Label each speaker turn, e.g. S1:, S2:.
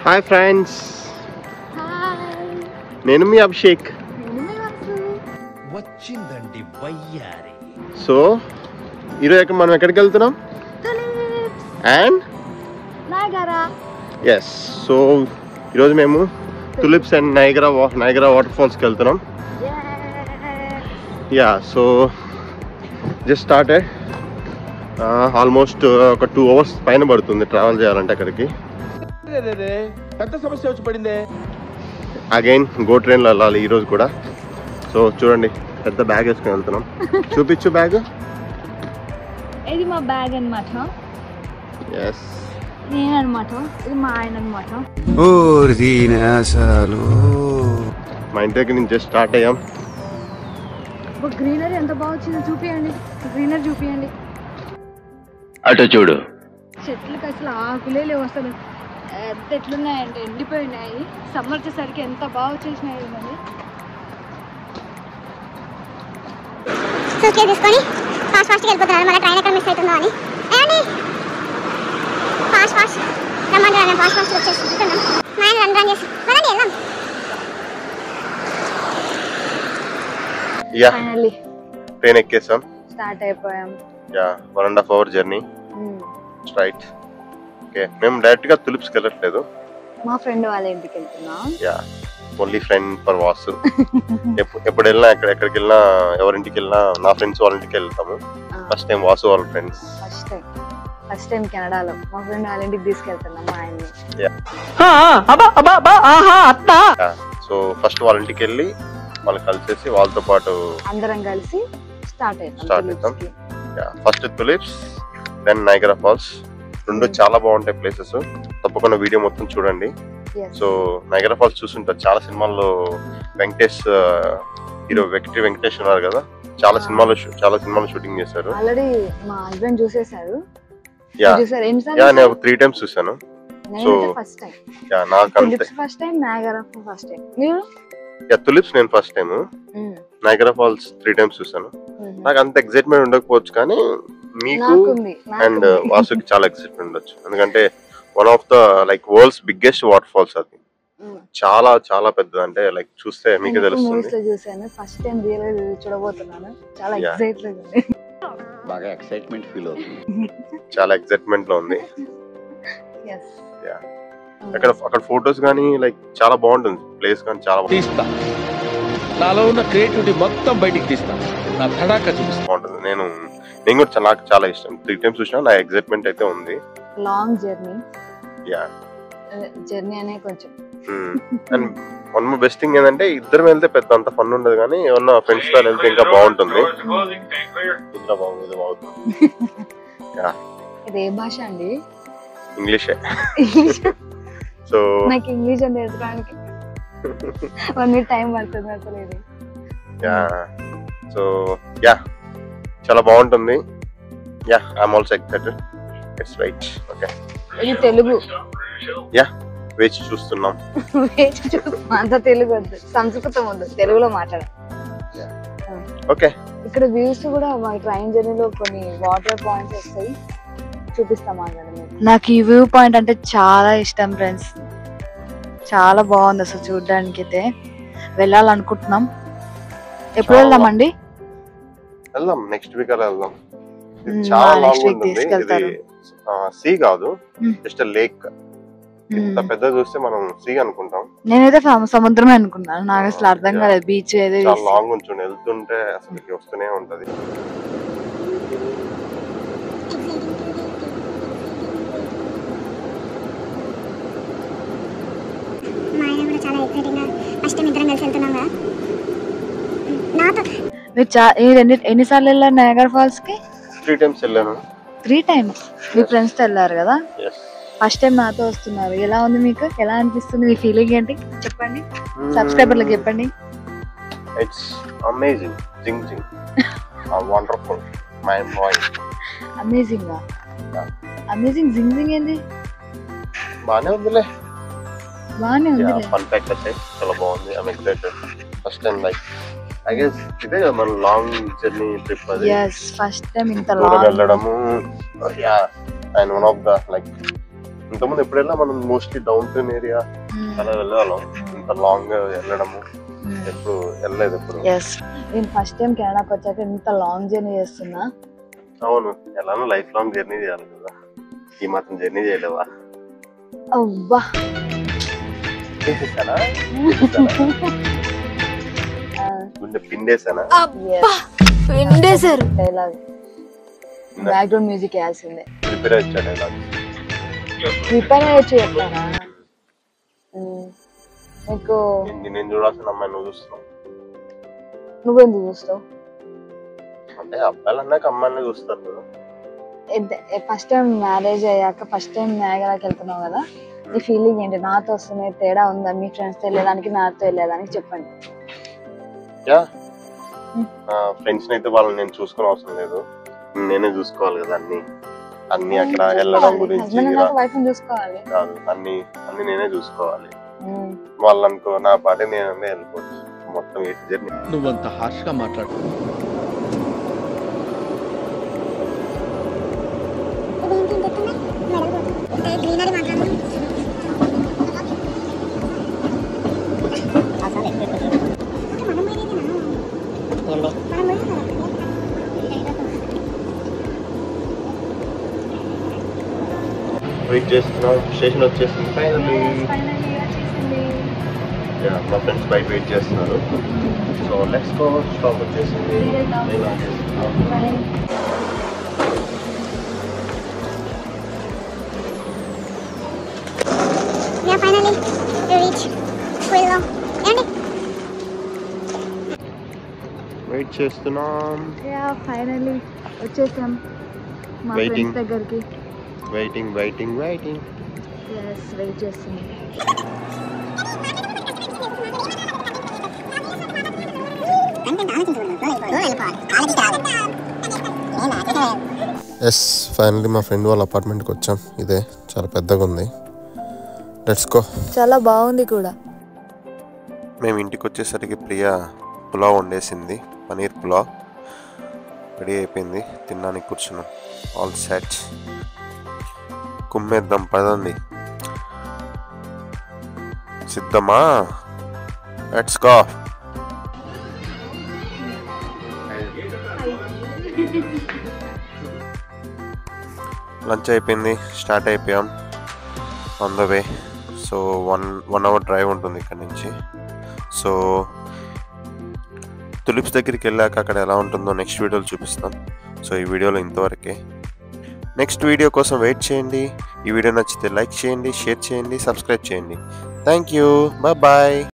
S1: Hi friends, నేను మీ అభిషేక్. వచ్చిందండి వయ్యారి. సో ఈరోజు మనం ఎక్కడికి వెళ్తున్నాం? అండ్ ఎస్, సో ఈరోజు మేము తులిప్స్ అండ్ నైగరా వాటర్ ఫాల్స్కి వెళ్తున్నాం. Yeah, so just started. Almost ఒక 2 hours పైన పడుతుంది ట్రావెల్ చేయాలంటే అక్కడికి. పెద్ద సమస్య వచ్చి పడింది. అగైన్ గో ట్రైన్లో వెళ్ళాలి ఈరోజు కూడా. సో చూడండి, పెద్ద బ్యాగ్ వేసుకుని వెళ్తున్నాం. చూపించు బ్యాగ్.
S2: ఇది మా బ్యాగ్ అన్నమాట.
S1: ఎస్,
S2: నేను అనమాట, ఇది మా ఆయన అనమాట.
S1: మా ఇంటి దగ్గర నుంచి జస్ట్ స్టార్ట్ అయ్యాం.
S2: గ్రీనరీ ఎంత బాగా వచ్చిందో చూపియండి. గ్రీనరీ చూపియండి.
S3: అటు చూడు.
S2: చెట్లకి అసలు ఆకులే లేవు అసలు. ఎంత ఎట్లున్నాయంటే ఎండిపోయినాయి. సమ్మర్ వచ్చేసరికి ఎంత బాగా వచ్చేసినాయి. మరి
S4: సూట్కేస్ తీసుకొని ఫాస్ట్ వెళ్ళిపోతున్నారు. మళ్ళీ ట్రైన్ ఎక్కడ మిస్ అవుతుందో అని. ఫాస్ట్ రమ్మంటారు. ఫాస్ట్ వచ్చేస్తున్నాం. మా ఆయన రన్ చేసి పదండి వెళ్దాం.
S2: ఫైనల్లీ
S1: ట్రైన్ ఎక్కేసాం.
S2: స్టార్ట్ అయిపోయాం.
S1: Yeah, 1.5 hour journey straight. Okay, మేము డైరెక్ట్ గా తులిప్స్కి వెళ్ళట్లేదు.
S2: మా ఫ్రెండ్ వాళ్ళ ఇంటికి వెళ్తున్నాం.
S1: Yeah, only friend for Vasu. ఎప్పుడు వెళ్ళినా ఎక్కడికి వెళ్ళినా ఎవరింటికి వెళ్ళినా నా ఫ్రెండ్స్ వాళ్ళ ఇంటికి వెళ్తాము. ఫస్ట్ టైం వాసు వాళ్ళ ఫ్రెండ్స్.
S2: ఫస్ట్ టైం కెనడాలో మా ఫ్రెండ్ వాళ్ళ ఇంటికి తీసుకెళ్తున్నాం మా ఆయన్ని.
S1: సో ఫస్ట్ వాళ్ళ ఇంటికి వెళ్ళి వాళ్ళు కలిసేసి వాళ్ళతో పాటు
S2: అందరం కలిసి స్టార్ట్
S1: అవుతాం. First tulips, then Niagara Falls. రెండు చాలా బాగుంటాయి ప్లేసెస్. తప్పకుండా వీడియో మొత్తం చూడండి. సో నైగరా ఫాల్స్ చూస్తుంటారు, చాలా సినిమాల్లో వెంకటేష్ హీరో వెంకటేష్ ఉన్నారు కదా, చాలా సినిమాలో షూటింగ్ చేశారు.
S2: ఆల్రెడీ మా హస్బెండ్ చూసేశారు.
S1: నేను 3 times చూసాను. So
S2: first time Niagara first time. మీరు?
S1: తులిప్స్ నేను first time, Niagara Falls 3 times చూసాను. నాకు అంత ఎక్సైట్మెంట్ ఉండకపోవచ్చు, కానీ మీకు అండ్ వాసుకి చాలా ఎక్సైట్మెంట్ ఉండొచ్చు. ఎందుకంటే one of the world's biggest water falls అది. చాలా చాలా పెద్దది. అంటే చూస్తే మీకే తెలుస్తుంది.
S2: ఫస్ట్ టైం రియల్ గా చూడబోతున్నాను. చాలా
S3: బాగా ఎక్సైట్మెంట్ ఫీల్ అవుతుంది.
S1: చాలా ఎక్సైట్మెంట్ లో ఉంది. అక్కడ ఫోటోస్ కానీ చాలా బాగుంటుంది ప్లేస్, కానీ చాలా
S5: తీస్తా. నాలో ఉన్న క్రియేటివిటీ మొత్తం బయటికి తీస్తా. నా తడాక చూపిస్తా.
S1: బాగుంటుంది. నేను కూడా నాకు చాలా ఇష్టం. 3 times చూసినా నా ఎక్సైట్మెంట్ అయితే ఉంది.
S2: Long journey.
S1: యా,
S2: జర్నీ అనే కొంచెం.
S1: And one more best thing ఏంటంటే ఇద్దరు వెళ్తే పెద్ద అంత ఫన్ ఉండదు, కానీ ఏమన్నా ఫ్రెండ్స్ తో వెళ్తే ఇంకా బాగుంటుంది. ఇంకా బాగుంది.
S2: ఇది ఏ భాష అండి?
S1: ఇంగ్లీషే. సో
S2: నాకు ఇంగ్లీష్ అని నేర్చుకోవడానికి 1 minute టైం పడుతుంది అసలు ఇది.
S1: యా, సో యా చాలా బాగుంటుంది. Yeah, I'm also excited. It's right. Okay,
S2: ఇది తెలుగు.
S1: యా, వేచి చూస్తున్నాం.
S2: అంత తెలుగు వద్దు, సంస్కృతం వద్దు, తెలుగులో మాట్లాడాలి.
S1: ఓకే,
S2: ఇక్కడ వ్యూస్ కూడా మా ట్రైన్ జర్నీలో కొన్ని వాటర్ పాయింట్స్ వస్తాయి, చూపిస్తాం. నాకు ఈ వ్యూ పాయింట్ అంటే చాలా ఇష్టం ఫ్రెండ్స్. చాలా బాగుంది అసలు చూడడానికి. అయితే వెళ్ళాలనుకుంటున్నాం. ఎప్పుడు వెళ్దామండి?
S1: వెళ్దాం, నెక్స్ట్ వీక్ అలా వెళ్దాం. చాలా లాంగ్ ఉంటుంది. ఇది సీ కాదు, జస్ట్ లేక్. ఇంత పెద్ద చూస్తే మనం సీ అనుకుంటాం.
S2: నేనైతే సముద్రమే అనుకున్నాను. నాకు అసలు అర్థం కాలేదు. బీచ్ ఏదో
S1: చాలా లాంగ్ ఉంచుండి వెళ్తుంటే అసలు వస్తూనే ఉంటది.
S2: మీరు ఎన్నిసార్లు వెళ్ళారు నయాగరా ఫాల్స్ కి?
S1: 3 times వెళ్ళాను.
S2: 3 times మీ ఫ్రెండ్స్ తో వెళ్ళారు కదా? ఫస్ట్ టైం నాతో వస్తున్నారు. ఎలా ఉంది మీకు? ఎలా అనిపిస్తుంది? మీ ఫీలింగ్ ఏంటి చెప్పండి, సబ్స్క్రైబర్లకు చెప్పండి.
S1: ఇట్స్ అమేజింగ్, జింగ్ జింగ్, wonderful, mind blowing.
S2: Amazing amazing జింగ్ జింగ్ ఏంది?
S1: బానే ఉందిలే.
S2: ఫన్
S1: ఫ్యాక్ట్ అయితే చాలా బాగుంది. I'm excited. First time I guess ఇదే మన లాంగ్ జర్నీ ట్రిప్ అది.
S2: yes ఫస్ట్ టైం ఇంత లాంగ్
S1: వెళ్ళడము. yeah, and one of the ఇంతకుముందు ఎప్పుడైనా మనం మోస్ట్లీ డౌన్ టౌన్ ఏరియా అలా వెళ్ళాము. ఇంత లాంగ్ వెళ్ళడము ఎప్పుడు వెళ్ళలేదు ఎప్పుడు.
S2: నేను ఫస్ట్ టైం కెనడాకి వచ్చాక ఇంత లాంగ్ జర్నీ చేస్తున్నా.
S1: అవును, ఎలానో లైఫ్ లాంగ్ జర్నీ చేయాలి కదా, ఈ మాత్రం జర్నీ చేయలేవా?
S2: అవ్వా
S1: చేసేసానా? గుండె పిండేసానా?
S2: పిండేశారు. డైలాగ్ బ్యాక్గ్రౌండ్ మ్యూజిక్ వేయాల్సిందే.
S1: ప్రిపేర్ అయ్యా డైలాగ్.
S2: ప్రిపేర్ అయ్యొచ్చు చెప్తానా? నీకు
S1: నేను చూడాల్సిన అమ్మాయి నువ్వు చూస్తున్నావు.
S2: నువ్వెందుకు చూస్తావు?
S1: అంటే అబ్బాయిలు అన్నాక అమ్మాయిని చూస్తారు కదా.
S2: ఫస్ట్ టైం మ్యారేజ్ అయ్యాక ఫస్ట్ టైం మేఘాలకి వెళ్తున్నావు కదా, నీ ఫీలింగ్ ఏంటి? నాతో వస్తున్న తేడా ఉందా? మీ ఫ్రెండ్స్తో వెళ్ళేదానికి నాతో వెళ్ళేదానికి చెప్పండి.
S1: యా, ఫ్రెండ్స్ అయితే వాళ్ళని నేను చూసుకునే అవసరం లేదు, నేనే చూసుకోవాలి కదా అన్ని అక్కడ వెళ్ళడం గురించి
S2: వైఫ్ చూసుకోవాలి
S1: కాదు, అన్ని నేనే చూసుకోవాలి. వాళ్ళు అనుకో నా పాటే నేను వెళ్ళిపోవచ్చు మొత్తం జర్నీ.
S5: నువ్వంత హార్ష్ గా మాట్లాడు.
S1: వెయిట్ చేస్తున్నాం, స్టేషన్ వచ్చేసింది ఫైనల్లీ. మా ఫ్రెండ్స్ బయట వెయిట్ చేస్తున్నారు. So let's go. స్టాప్ వచ్చేసింది. వెయిట్ చేస్తున్నాం.
S2: ఫైనల్లీ వచ్చేసాం మా ఫ్రెండ్స్ దగ్గరికి.
S1: వెయిటింగ్.
S2: వెయిట్ చేస్తున్నాం.
S1: ఎస్, ఫైనల్లీ మా ఫ్రెండ్ వాళ్ళ అపార్ట్మెంట్కి వచ్చాం. ఇదే చాలా పెద్దగా ఉంది. Let's go.
S2: చాలా బాగుంది కూడా.
S1: మేము ఇంటికి వచ్చేసరికి ప్రియా పులావ్ వండేసింది, పనీర్ పులావ్ రెడీ అయిపోయింది. తినడానికి కూర్చున్నాం. All set. కుమ్మేద్దాం పదండి. సిద్ధమా? Let's go. లంచ్ అయిపోయింది, స్టార్ట్ అయిపోయాం. On the way. So one hour drive ఉంటుంది ఇక్కడ నుంచి. సో తులిప్స్ దగ్గరికి వెళ్ళాక అక్కడ ఎలా ఉంటుందో నెక్స్ట్ వీడియోలో చూపిస్తాం. సో ఈ వీడియోలో ఇంతవరకే. నెక్స్ట్ వీడియో కోసం వెయిట్ చేయండి. ఈ వీడియో నచ్చితే లైక్ చేయండి, షేర్ చేయండి, సబ్స్క్రైబ్ చేయండి. Thank you. బాయ్.